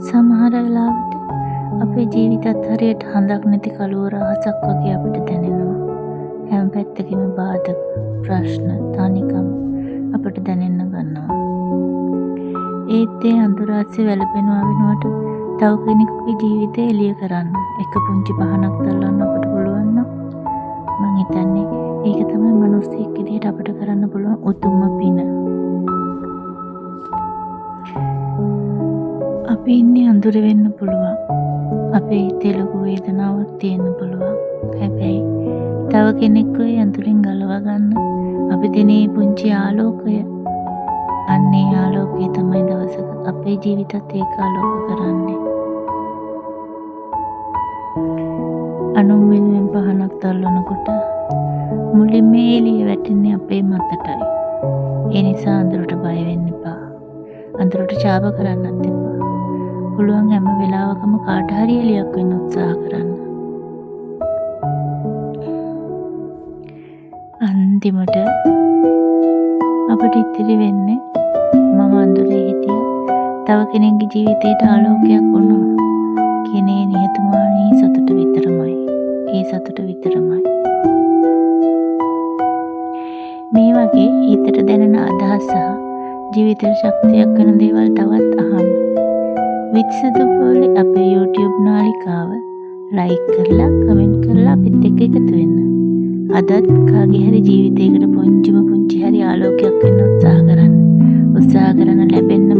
සමහර වෙලාවට අපේ ජීවිතත් හරියට හඳක් නැති කළුවර අහසක් වගේ අපිට දැනෙනවා. හැම පැත්තකින්ම බාධක, ප්‍රශ්න, තනිකම අපට දැනෙන්න ගන්නවා. ඒත් ඒ අඳුර ඇස්සේ වැළපෙනවා වෙනුවට තව කෙනෙකුගේ ජීවිතය එළිය කරන්න එක පුංචි පහනක් දැල්වන්න අපට පුළුවන් නම් මං හිතන්නේ ඒක තමයි මිනිස්සෙක් විදියට අපිට කරන්න පුළුවන් උතුම්ම පින. අපි ඉන්නේ අඳුර වෙන්න පුළුවන්. අපේ හිතේ ලොකු වේදනාවක් තියෙන්න පුළුවන්. හැබැයි තව කෙනෙක්ව ඒ අඳුරෙන් ගලවා ගන්න අපි දෙනේ පුංචි ආලෝකය. අන්නේ ආලෝකය තමයි දවසක අපේ ජීවිතත් ඒක ආලෝක කරන්නේ. අනුන් වෙනුවෙන් පහනක් දැල්වනකොට මුලින්ම එළිය වැටෙන්නේ අපේ මතටයි. ඒ නිසා අඳුරට බය වෙන්න එපා. අඳුරට ඡාප කරන්නත් එපා. පුළුවන් හැම වෙලාවකම කාට හරි එළියක් වෙන්න උත්සාහ කරන්න. අන්තිමට අපිට ඉතිරි වෙන්නේ මම අඳුරේ හිටිය තව කෙනෙක්ගේ ජීවිතයට ආලෝකයක් වුණා කියන ඒ නිහතමානී සතුට විතරමයි. ඒ සතුට විතරමයි. මේ වගේ හිතට දැනෙන අදහස් සහ ජීවිතේ ශක්තියක් වෙන දේවල් තවත් අහන්න. විත්සදපොලි අපේ YouTube නාලිකාව ලයික් කරලා කමෙන්ට් කරලා අපිත් එක්ක එකතු වෙන්න. අදත් කාගේ හරි ජීවිතයකට පුංචි හරි ආලෝකයක් වෙන්න උත්සාහ කරන්න. උත්සාහ කරන ලැබෙන්න